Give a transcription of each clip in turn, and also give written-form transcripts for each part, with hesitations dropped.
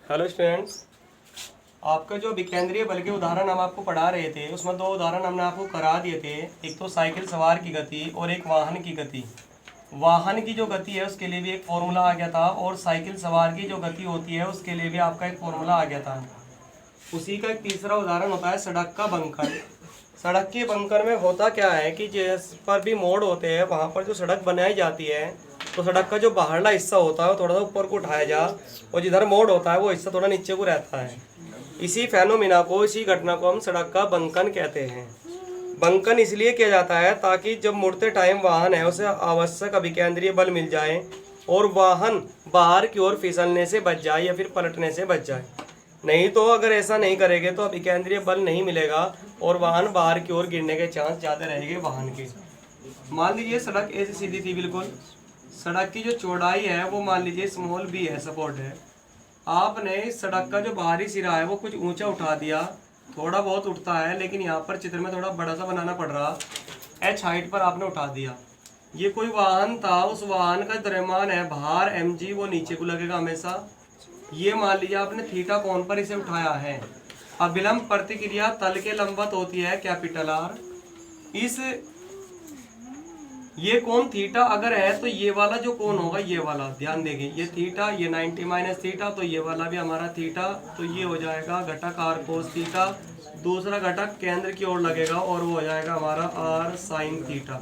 Hello students, आपका जो विकेंद्रीय बल के उदाहरण हम आपको पढ़ा रहे थे उसमें दो उदाहरण हमने आपको करा दिए थे। एक तो साइकिल सवार की गति और एक वाहन की गति। वाहन की जो गति है उसके लिए भी एक फॉर्मूला आ गया था और साइकिल सवार की जो गति होती है उसके लिए भी आपका एक फॉर्मूला आ गया था। उसी का एक तीसरा उदाहरण होता है सड़क का बंकर। सड़क के बंकर में होता क्या है कि जिस पर भी मोड़ होते हैं वहाँ पर जो सड़क बनाई जाती है तो सड़क का जो बाहरला हिस्सा होता है वो थोड़ा सा ऊपर को उठाया जा और जिधर मोड़ होता है वो हिस्सा थोड़ा नीचे को रहता है। इसी फेनोमिना को, इसी घटना को हम सड़क का बंकन कहते हैं। बंकन इसलिए किया जाता है ताकि जब मुड़ते टाइम वाहन है उसे आवश्यक अभिकेंद्रीय बल मिल जाए और वाहन बाहर की ओर फिसलने से बच जाए या फिर पलटने से बच जाए। नहीं तो अगर ऐसा नहीं करेंगे तो अभिकेंद्रीय बल नहीं मिलेगा और वाहन बाहर की ओर गिरने के चांस ज़्यादा रहेंगे वाहन के। मान लीजिए सड़क ऐसी सीधी थी बिल्कुल। सड़क की जो चौड़ाई है वो मान लीजिए स्मॉल बी है, सपोर्ट है। आपने इस सड़क का जो बाहरी सिरा है वो कुछ ऊंचा उठा दिया, थोड़ा बहुत उठता है लेकिन यहाँ पर चित्र में थोड़ा बड़ा सा बनाना पड़ रहा। एच हाइट पर आपने उठा दिया। ये कोई वाहन था, उस वाहन का द्रव्यमान है भार mg, वो नीचे को लगेगा हमेशा। ये मान लीजिए आपने थीटा कोण पर इसे उठाया है। अभिलंब प्रतिक्रिया तल के लंबवत होती है कैपिटल आर। इस ये कोण थीटा अगर है तो ये वाला जो कोण होगा ये वाला, ध्यान देंगे, ये थीटा, ये 90 माइनस थीटा, तो ये वाला भी हमारा थीटा, तो ये हो जाएगा घटक आर कोस थीटा। दूसरा घटक केंद्र की ओर लगेगा और वो हो जाएगा हमारा आर साइन थीटा।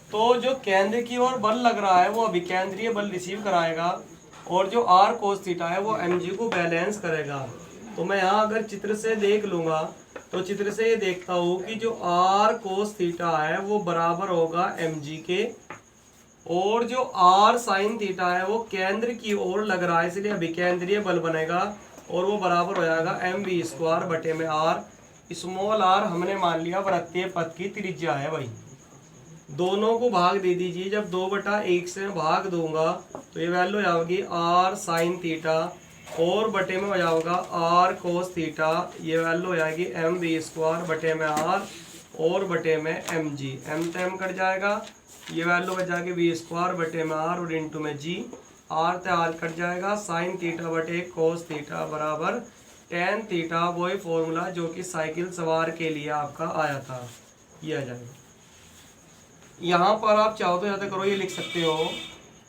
तो जो केंद्र की ओर बल लग रहा है वो अभिकेंद्रीय बल रिसीव कराएगा और जो आर कोस थीटा है वो mg को बैलेंस करेगा। तो मैं यहाँ अगर चित्र से देख लूंगा तो चित्र से ये देखता हूँ कि जो आर कोस थीटा है वो बराबर होगा mg के और जो आर साइन थीटा है वो केंद्र की ओर लग रहा है इसलिए अभिकेंद्रीय बल बनेगा और वो बराबर हो जाएगा mv² बटे में आर। स्मॉल आर हमने मान लिया वृत्तीय पथ की त्रिज्या है भाई। दोनों को भाग दे दीजिए, जब 2/1 से भाग दूंगा तो ये वैल्यू हो जाएगी आर साइन थीटा और बटे में हो जाएगा आर कोस थीटा। ये वैल्यू हो जाएगी mv² बटे में आर और बटे में mg। m तो m कट जाएगा, ये वैल्यू बच जाएगी v² बटे में आर और इंटू में g। आर तो आर कट जाएगा, साइन थीटा बटे कोस थीटा बराबर टेन थीटा। वही फॉर्मूला जो कि साइकिल सवार के लिए आपका आया था, ये आ जाएगा। यहाँ पर आप चाहो तो ज़्यादा करो, ये लिख सकते हो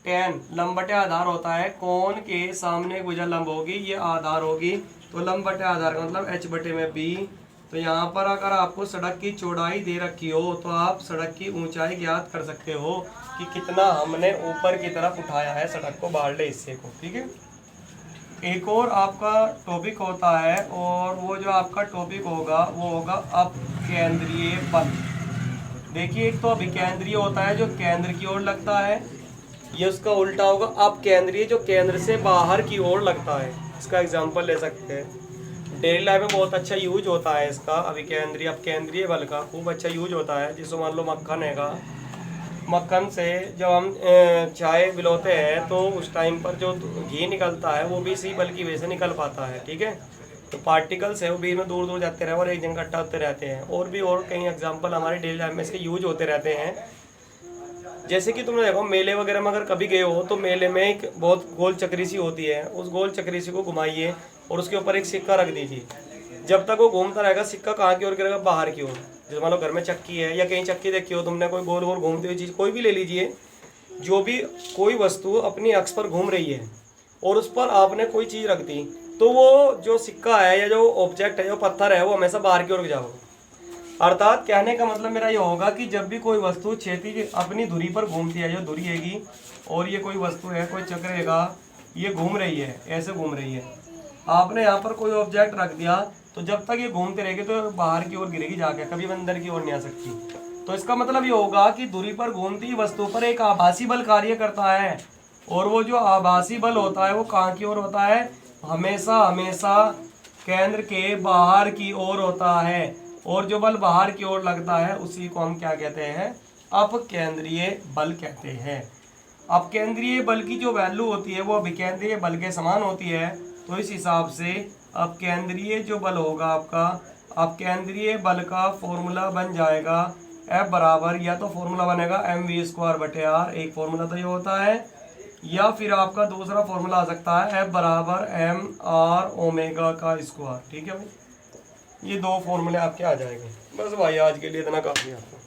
टेन लंब बटे आधार होता है, कोण के सामने एक भुजा लंब होगी, ये आधार होगी, तो लंब बटे आधार का मतलब h बटे में b। तो यहाँ पर अगर आपको सड़क की चौड़ाई दे रखी हो तो आप सड़क की ऊंचाई ज्ञात कर सकते हो कि कितना हमने ऊपर की तरफ उठाया है सड़क को, बाहरले हिस्से को। ठीक है, एक और आपका टॉपिक होता है और वो जो आपका टॉपिक होगा वो होगा अपकेंद्रीय बल। देखिए, एक तो अभिकेंद्रीय होता है जो केंद्र की ओर लगता है, ये उसका उल्टा होगा अपकेंद्रीय जो केंद्र से बाहर की ओर लगता है। इसका एग्जांपल ले सकते हैं, डेली लाइफ में बहुत अच्छा यूज होता है इसका। अभिकेंद्रीय अपकेंद्रीय बल का खूब अच्छा यूज होता है। जिसको मान लो मक्खन हैगा, मक्खन से जब हम चाय बिलोते हैं तो उस टाइम पर जो घी निकलता है वो भी इसी बल की वजह से निकल पाता है। ठीक है, तो पार्टिकल्स है वो बीच में दूर दूर जाते रहे और एक जगह इकट्ठा होते रहते हैं। और भी और कई एग्जांपल हमारे डेली लाइफ में इसके यूज होते रहते हैं। जैसे कि तुमने देखो मेले वगैरह में अगर कभी गए हो तो मेले में एक बहुत गोल चक्री सी होती है, उस गोल चक्री सी को घुमाइए और उसके ऊपर एक सिक्का रख दीजिए। जब तक वो घूमता रहेगा सिक्का कहाँ की ओर गिरेगा, बाहर की ओर। जैसे मान लो घर में चक्की है या कहीं चक्की देखी हो तुमने, कोई गोल गोल घूमती हुई चीज़ कोई भी ले लीजिए, जो भी कोई वस्तु अपनी अक्ष पर घूम रही है और उस पर आपने कोई चीज़ रख दी तो वो जो सिक्का है या जो ऑब्जेक्ट है, जो पत्थर है, वो हमेशा बाहर की ओर जाओगे। अर्थात कहने का मतलब मेरा ये होगा कि जब भी कोई वस्तु क्षैतिज अपनी धुरी पर घूमती है, जो धुरी हैगी, और ये कोई वस्तु है, कोई चक्र हैगा, ये घूम रही है, ऐसे घूम रही है, आपने यहाँ पर कोई ऑब्जेक्ट रख दिया तो जब तक ये घूमते रहेगी तो बाहर की ओर गिरेगी जाके, कभी अंदर की ओर नहीं आ सकती। तो इसका मतलब ये होगा कि धुरी पर घूमती वस्तु पर एक आभासी बल कार्य करता है और वो जो आभासी बल होता है वो कहाँ की ओर होता है, हमेशा हमेशा केंद्र के बाहर की ओर होता है। और जो बल बाहर की ओर लगता है उसी को हम क्या कहते हैं, अपकेंद्रीय बल कहते हैं। अपकेंद्रीय बल की जो वैल्यू होती है वो अभिकेंद्रीय बल के समान होती है। तो इस हिसाब से अपकेंद्रीय जो बल होगा आपका, अपकेंद्रीय बल का फॉर्मूला बन जाएगा F बराबर, या तो फॉर्मूला बनेगा mv² बटे आर, एक फॉर्मूला तो ये होता है, या फिर आपका दूसरा फॉर्मूला आ सकता है F बराबर एम आर ओमेगा का स्क्वायर। ठीक है भाई, ये दो फॉर्मूले आपके आ जाएंगे। बस भाई आज के लिए इतना काफ़ी है आपको।